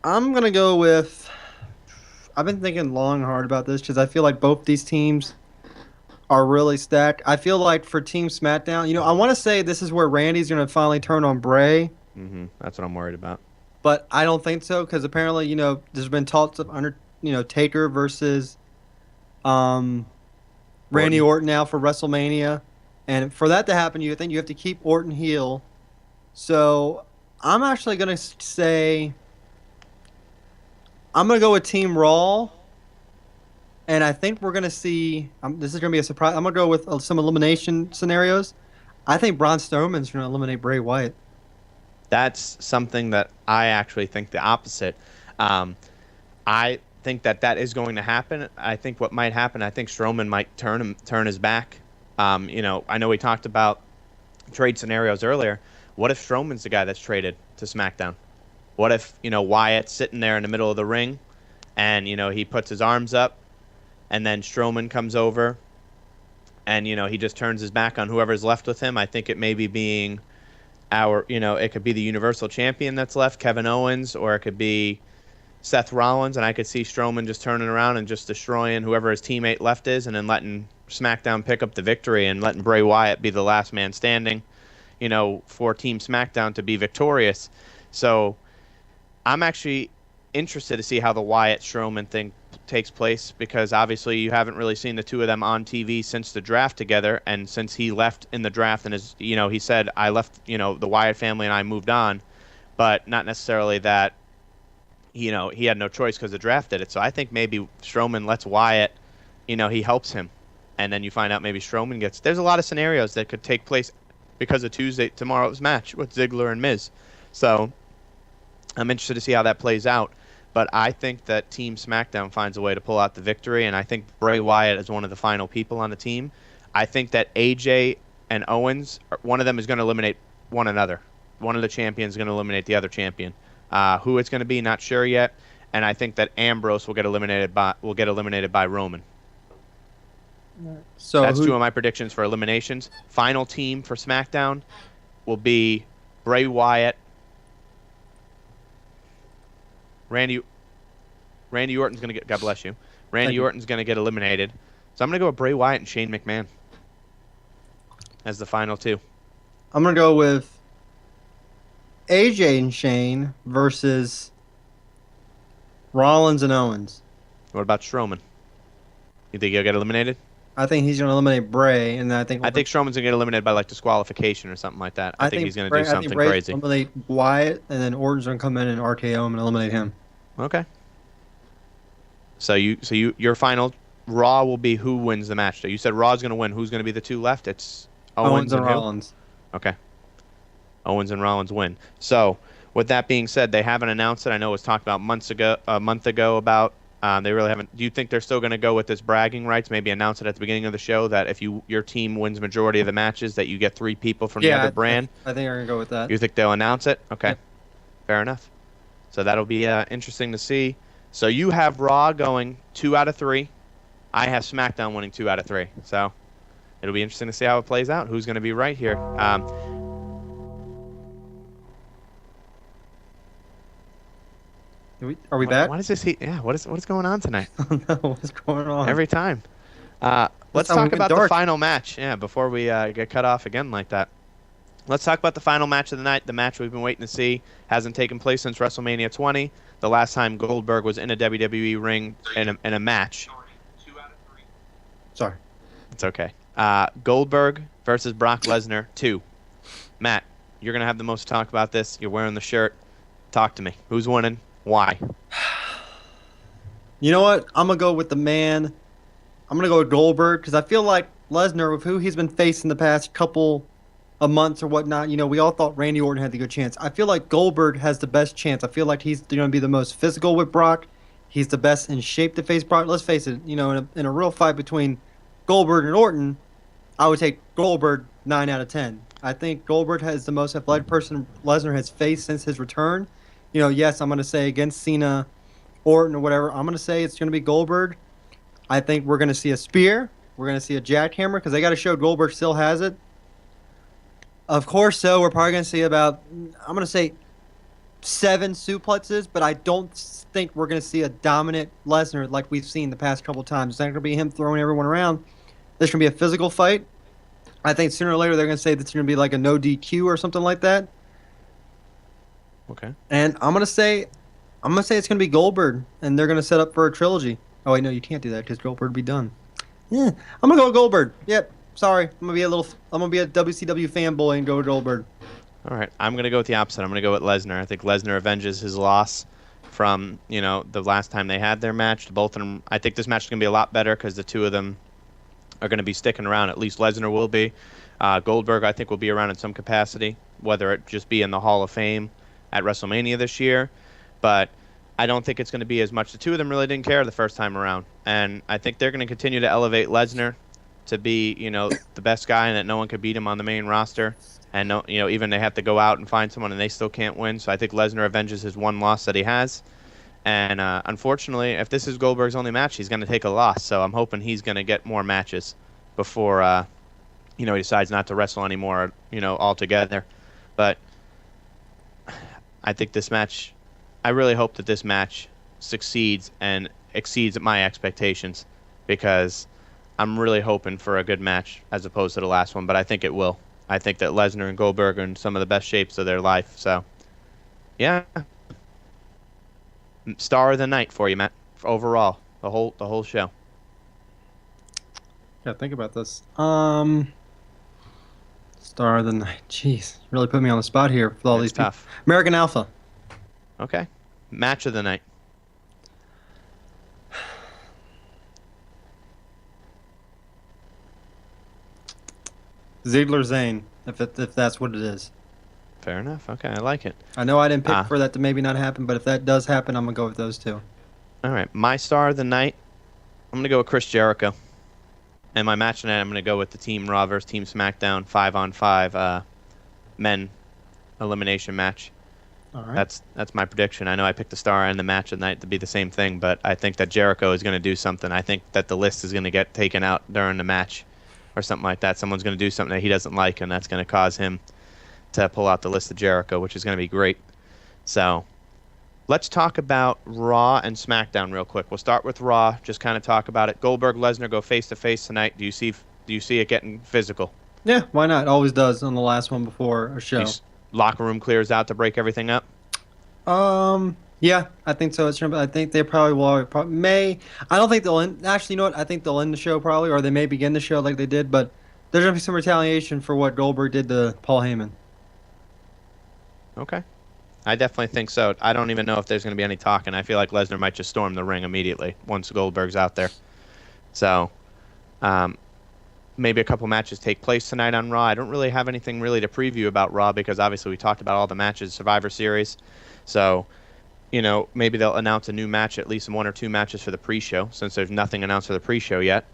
S1: I'm going to go with... I've been thinking long and hard about this because I feel like both these teams are really stacked. I feel like for Team SmackDown, I want to say this is where Randy's going to finally turn on Bray,
S2: That's what I'm worried about.
S1: but I don't think so because apparently, there's been talks of Taker versus Randy Orton now for WrestleMania, and for that to happen, you think you have to keep Orton heel. So I'm actually going to say I'm going to go with Team Raw. And I think we're going to see this is going to be a surprise. I'm going to go with some elimination scenarios. I think Braun Strowman's going to eliminate Bray Wyatt.
S2: That's something that I actually think the opposite. think that is going to happen. I think what might happen, I think Strowman might turn his back. You know, I know we talked about trade scenarios earlier. What if Strowman's the guy that's traded to SmackDown? What if, you know, Wyatt's sitting there in the middle of the ring and, you know, he puts his arms up and then Strowman comes over and, you know, he just turns his back on whoever's left with him. I think it may be being it could be the Universal Champion that's left, Kevin Owens, or it could be Seth Rollins, and I could see Strowman just turning around and just destroying whoever his teammate left is and then letting SmackDown pick up the victory and letting Bray Wyatt be the last man standing, you know, for Team SmackDown to be victorious. So I'm actually interested to see how the Wyatt-Strowman thing takes place, because obviously you haven't really seen the two of them on TV since the draft together, and since he left in the draft and he said, I left, you know, the Wyatt family and I moved on, but not necessarily that, you know, he had no choice because the draft did it. So I think maybe Strowman lets Wyatt, you know, he helps him, and then you find out maybe Strowman gets. There's a lot of scenarios that could take place because of tomorrow's match with Ziggler and Miz. So I'm interested to see how that plays out. But I think that Team SmackDown finds a way to pull out the victory, and I think Bray Wyatt is one of the final people on the team. I think that AJ and Owens, one of them is going to eliminate one another. One of the champions is going to eliminate the other champion. Who it's going to be, not sure yet. And I think that Ambrose will get eliminated by Roman.
S1: So
S2: that's two of my predictions for eliminations. Final team for SmackDown will be Bray Wyatt. Randy Orton's going to get, God bless you. Randy Orton's going to get eliminated. So I'm going to go with Bray Wyatt and Shane McMahon as the final two.
S1: I'm going to go with AJ and Shane versus Rollins and Owens.
S2: What about Strowman? You think he'll get eliminated?
S1: I think he's going to eliminate Bray, and I think
S2: Strowman's going to get eliminated by like disqualification or something like that. I think he's going to do something crazy.
S1: Eliminate Wyatt, and then Orton's going to come in and RKO him and eliminate him.
S2: Okay. So your final Raw will be who wins the match. So you said Raw's going to win. Who's going to be the two left? It's Owens and
S1: Rollins.
S2: Okay. Owens and Rollins win. So with that being said, they haven't announced it. I know it was talked about a month ago about. They really haven't. Do you think they're still going to go with this bragging rights? Maybe announce it at the beginning of the show that if your team wins majority of the matches, that you get 3 people from the other brand.
S1: I think they're going to go with that.
S2: You think they'll announce it? Okay,
S1: yeah.
S2: Fair enough. So that'll be interesting to see. So you have Raw going 2 out of 3. I have SmackDown winning 2 out of 3. So it'll be interesting to see how it plays out. Who's going to be right here?
S1: Are we back?
S2: What is this? What is going on tonight?
S1: I don't know what's going on.
S2: Every time. Let's talk about the final match. Yeah, before we get cut off again like that. Let's talk about the final match of the night. The match we've been waiting to see hasn't taken place since WrestleMania 20. The last time Goldberg was in a WWE ring in a match.
S4: 2 out of 3.
S1: Sorry.
S2: It's okay. Goldberg versus Brock Lesnar 2. Matt, you're going to have the most to talk about this. You're wearing the shirt. Talk to me. Who's winning? Why?
S1: You know what? I'm going to go with the man. I'm going to go with Goldberg because I feel like Lesnar, with who he's been facing the past couple of months or whatnot, you know, we all thought Randy Orton had the good chance. I feel like Goldberg has the best chance. I feel like he's going to be the most physical with Brock. He's the best in shape to face Brock. Let's face it, you know, in a real fight between Goldberg and Orton, I would take Goldberg 9 out of 10. I think Goldberg has the most athletic person Lesnar has faced since his return. You know, yes, I'm going to say against Cena, Orton, or whatever. I'm going to say it's going to be Goldberg. I think we're going to see a spear. We're going to see a jackhammer because they got to show Goldberg still has it. Of course, so we're probably going to see about, I'm going to say 7 suplexes, but I don't think we're going to see a dominant Lesnar like we've seen the past couple times. It's not going to be him throwing everyone around. This is going to be a physical fight. I think sooner or later they're going to say that's going to be like a no DQ or something like that.
S2: Okay.
S1: And I'm gonna say it's gonna be Goldberg, and they're gonna set up for a trilogy. Oh wait, no, you can't do that because Goldberg would be done. Yeah, I'm gonna go with Goldberg. Yep. Sorry, I'm gonna be a WCW fanboy and go with Goldberg.
S2: All right, I'm gonna go with the opposite. I'm gonna go with Lesnar. I think Lesnar avenges his loss from the last time they had their match. Both of them. I think this match is gonna be a lot better because the two of them are gonna be sticking around. At least Lesnar will be. Goldberg, I think, will be around in some capacity, whether it just be in the Hall of Fame at WrestleMania this year, but I don't think it's going to be as much. The two of them really didn't care the first time around, and I think they're going to continue to elevate Lesnar to be, the best guy, and that no one could beat him on the main roster. And no, even they have to go out and find someone, and they still can't win. So I think Lesnar avenges his one loss that he has. And unfortunately, if this is Goldberg's only match, he's going to take a loss. So I'm hoping he's going to get more matches before, he decides not to wrestle anymore, altogether. But I think this match, I really hope that this match succeeds and exceeds my expectations, because I'm really hoping for a good match as opposed to the last one. But I think it will. I think that Lesnar and Goldberg are in some of the best shapes of their life. So, yeah. Star of the night for you, Matt. Overall, the whole show.
S1: Yeah, think about this. Star of the night. Jeez, really put me on the spot here with all these people.
S2: Tough.
S1: American Alpha.
S2: Okay. Match of the night.
S1: Ziggler Zayn, if that's what it is.
S2: Fair enough. Okay, I like it.
S1: I know I didn't pick for that to maybe not happen, but if that does happen, I'm going to go with those two.
S2: All right. My star of the night, I'm going to go with Chris Jericho. And my match tonight, I'm going to go with the Team Raw versus Team SmackDown 5-on-5 men elimination match.
S1: All right.
S2: That's my prediction. I know I picked the star and the match of the night to be the same thing, but I think that Jericho is going to do something. I think that the list is going to get taken out during the match or something like that. Someone's going to do something that he doesn't like, and that's going to cause him to pull out the list of Jericho, which is going to be great. So let's talk about Raw and SmackDown real quick. We'll start with Raw, just kind of talk about it. Goldberg, Lesnar go face-to-face tonight. Do you see it getting physical?
S1: Yeah, why not? Always does on the last one before a show.
S2: Locker room clears out to break everything up?
S1: Yeah, I think so. I think they probably will. I don't think they'll end. Actually, you know what? I think they'll end the show probably, or they may begin the show like they did, but there's going to be some retaliation for what Goldberg did to Paul Heyman.
S2: Okay. I definitely think so. I don't even know if there's going to be any talking. I feel like Lesnar might just storm the ring immediately once Goldberg's out there. So, maybe a couple matches take place tonight on Raw. I don't really have anything really to preview about Raw because obviously we talked about all the matches, Survivor Series. So, maybe they'll announce a new match, at least 1 or 2 matches for the pre-show, since there's nothing announced for the pre-show yet.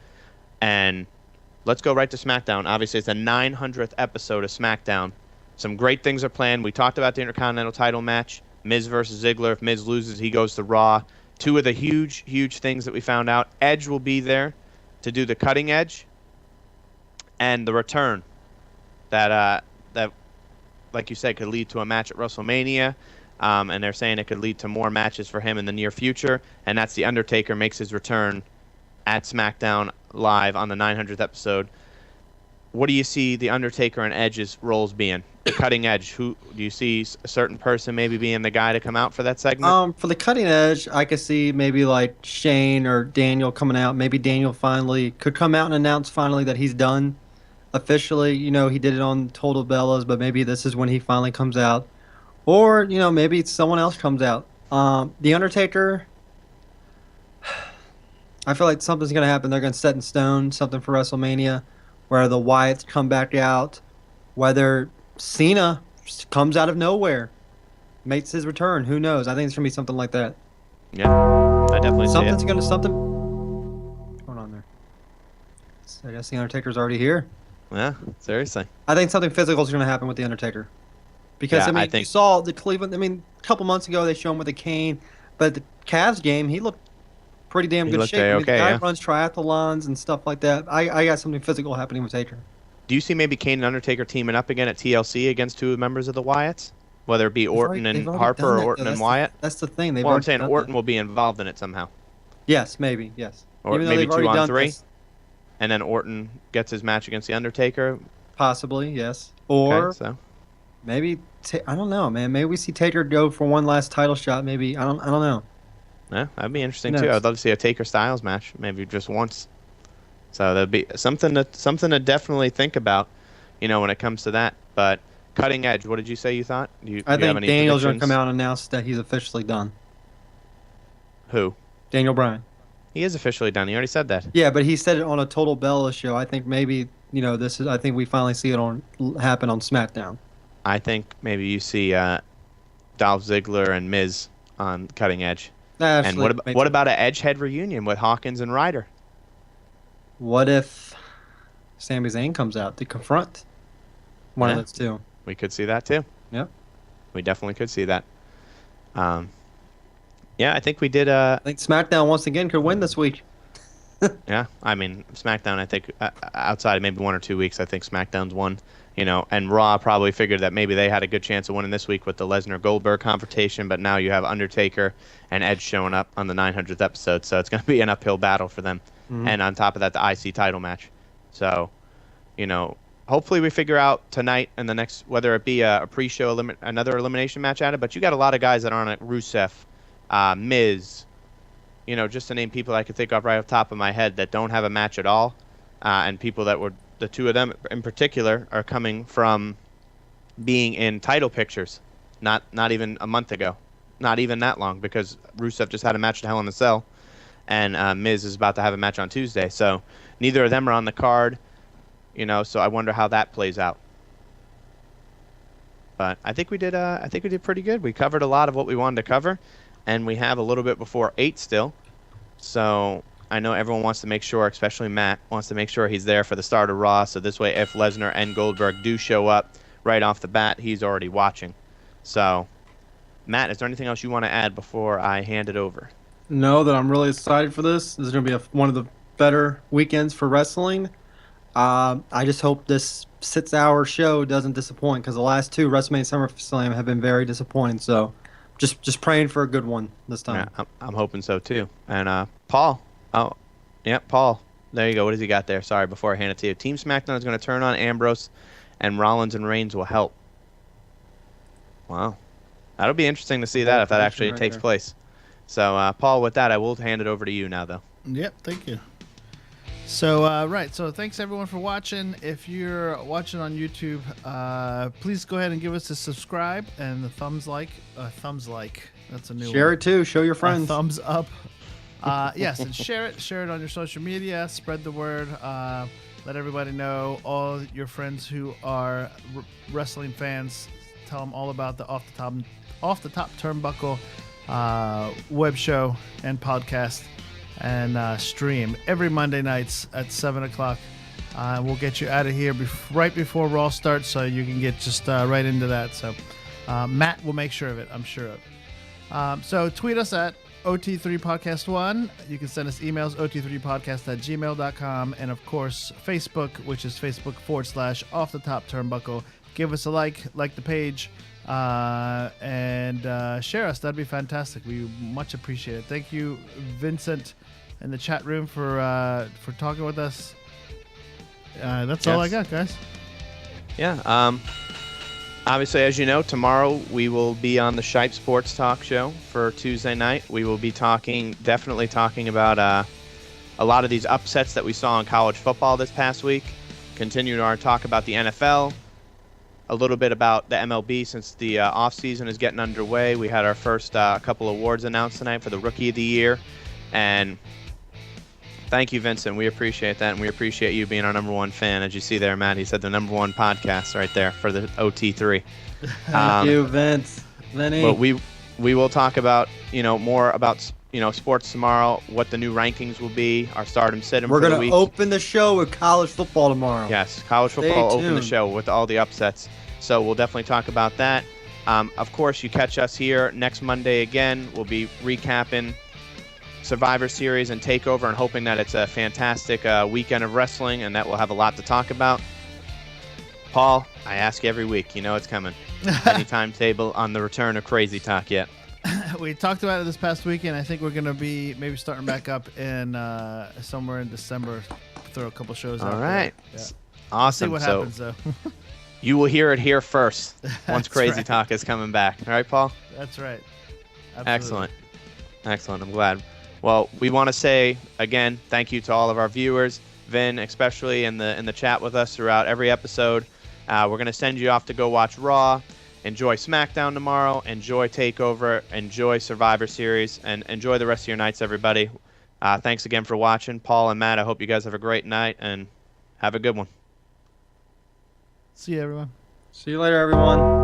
S2: And let's go right to SmackDown. Obviously, it's the 900th episode of SmackDown. Some great things are planned. We talked about the Intercontinental title match, Miz versus Ziggler. If Miz loses, he goes to Raw. 2 of the huge, huge things that we found out. Edge will be there to do the cutting edge and the return that, like you said, could lead to a match at WrestleMania. And they're saying it could lead to more matches for him in the near future. And that's The Undertaker makes his return at SmackDown Live on the 900th episode. What do you see The Undertaker and Edge's roles being? The cutting edge. Who do you see a certain person maybe being the guy to come out for that segment?
S1: For the cutting edge, I could see maybe like Shane or Daniel coming out. Maybe Daniel finally could come out and announce finally that he's done officially. He did it on Total Bellas, but maybe this is when he finally comes out. Or, maybe someone else comes out. The Undertaker, I feel like something's going to happen. They're going to set in stone something for WrestleMania where the Wyatts come back out, whether Cena comes out of nowhere, makes his return. Who knows? I think it's going to be something like that.
S2: Yeah, I definitely see it.
S1: Something going on there. So I guess The Undertaker's already here.
S2: Yeah, seriously.
S1: I think something physical is going to happen with The Undertaker. Because,
S2: Yeah,
S1: I think you saw the Cleveland, a couple months ago they showed him with a cane, but the Cavs game, he looked pretty damn good shape. The guy runs triathlons and stuff like that. I got something physical happening with Taker.
S2: Do you see maybe Kane and Undertaker teaming up again at TLC against 2 members of the Wyatts? Whether it be Orton and Harper or Orton and Wyatt?
S1: That's the thing.
S2: Well, I'm saying Orton will be involved in it somehow.
S1: Yes, maybe, yes.
S2: Or maybe 2-on-3, and then Orton gets his match against The Undertaker?
S1: Possibly, yes. Or maybe, I don't know, man. Maybe we see Taker go for one last title shot. Maybe, I don't know.
S2: Yeah, that'd be interesting too. I'd love to see a Taker Styles match, maybe just once. So that'd be something to definitely think about, when it comes to that. But cutting edge, what did you say you thought?
S1: I think Daniel's going to come out and announce that he's officially done.
S2: Who?
S1: Daniel Bryan.
S2: He is officially done. He already said that.
S1: Yeah, but he said it on a Total Bella show. I think maybe I think we finally see it happen on SmackDown.
S2: I think maybe you see Dolph Ziggler and Miz on cutting edge. And
S1: Actually,
S2: what about an Edgehead reunion with Hawkins and Ryder?
S1: what if Sami Zayn comes out to confront one of
S2: Yeah.
S1: those two?
S2: We could see that too.
S1: Yep.
S2: We definitely could see that. Yeah, I think we did.
S1: I think SmackDown once again could win this week.
S2: Yeah, I mean SmackDown. I think outside of maybe 1 or 2 weeks, I think SmackDown's won. And Raw probably figured that maybe they had a good chance of winning this week with the Lesnar Goldberg confrontation. But now you have Undertaker and Edge showing up on the 900th episode, so it's going to be an uphill battle for them.
S1: Mm-hmm.
S2: And on top of that, the IC title match. So, hopefully we figure out tonight and the next, whether it be a pre-show another elimination match added. But you got a lot of guys that aren't Rusev, Miz. Just to name people I could think of right off the top of my head that don't have a match at all, and people that were, the two of them in particular, are coming from being in title pictures, not even a month ago, not even that long, because Rusev just had a match at Hell in a Cell, and Miz is about to have a match on Tuesday, so neither of them are on the card, so I wonder how that plays out. But I think we did pretty good. We covered a lot of what we wanted to cover. And we have a little bit before 8 still. So I know everyone wants to make sure, especially Matt, wants to make sure he's there for the start of Raw. So this way, if Lesnar and Goldberg do show up right off the bat, he's already watching. So, Matt, is there anything else you want to add before I hand it over?
S1: No, that I'm really excited for this. This is going to be one of the better weekends for wrestling. I just hope this 6-hour show doesn't disappoint, because the last 2 WrestleMania SummerSlam have been very disappointing. So just praying for a good one this time.
S2: Yeah, I'm hoping so too. And Paul, Paul, there you go. What has he got there? Sorry, before I hand it to you. Team SmackDown is going to turn on Ambrose, and Rollins and Reigns will help. Wow, that'll be interesting to see that if that actually takes place. So, Paul, with that, I will hand it over to you now, though.
S5: Yep, thank you. So, so thanks everyone for watching. If you're watching on YouTube, please go ahead and give us a subscribe and the thumbs like. That's a new one.
S1: Share it too. Show your friends.
S5: Thumbs up. Yes, and share it on your social media. Spread the word. Let everybody know. All your friends who are wrestling fans, tell them all about the Off the Top Turnbuckle web show and podcast. And stream every Monday nights at 7 o'clock. We'll get you out of here right before Raw starts, so you can get just right into that. So Matt will make sure of it, I'm sure of. So tweet us at OT3Podcast1. You can send us emails, ot3podcast@gmail.com. And, of course, Facebook, which is Facebook.com/Off the Top Turnbuckle. Give us a like the page. And share us. That'd be fantastic. We much appreciate it. Thank you, Vincent, in the chat room for talking with us. That's all I got, guys.
S2: Yeah. Obviously, as you know, tomorrow we will be on the Shipe Sports Talk show for Tuesday night. We will be definitely talking about a lot of these upsets that we saw in college football this past week. Continue our talk about the NFL. A little bit about the MLB since the off season is getting underway. We had our first couple awards announced tonight for the Rookie of the Year, and thank you, Vincent. We appreciate that, and we appreciate you being our #1 fan. As you see there, Matt, he said the #1 podcast right there for the OT3.
S1: Thank you, Vince. Vinny.
S2: But we will talk about more about sports tomorrow. What the new rankings will be. Our stardom sit-in.
S1: We're gonna open the show with college football tomorrow.
S2: Yes, college football open the show with all the upsets. So we'll definitely talk about that. Of course, you catch us here next Monday again. We'll be recapping Survivor Series and Takeover and hoping that it's a fantastic weekend of wrestling and that we'll have a lot to talk about. Paul, I ask every week. You know it's coming. Any timetable on the return of Crazy Talk yet?
S5: We talked about it this past weekend. I think we're going to be maybe starting back up in somewhere in December. Throw a couple shows out.
S2: All right.
S5: Yeah.
S2: Awesome.
S5: See what happens, though.
S2: You will hear it here first once Crazy
S5: right.
S2: Talk is coming back. All right, Paul?
S5: That's right.
S2: Absolutely. Excellent. I'm glad. Well, we want to say, again, thank you to all of our viewers, Vin especially in the chat with us throughout every episode. We're going to send you off to go watch Raw. Enjoy SmackDown tomorrow. Enjoy TakeOver. Enjoy Survivor Series. And enjoy the rest of your nights, everybody. Thanks again for watching. Paul and Matt, I hope you guys have a great night and have a good one.
S5: See you, everyone.
S1: See you later, everyone.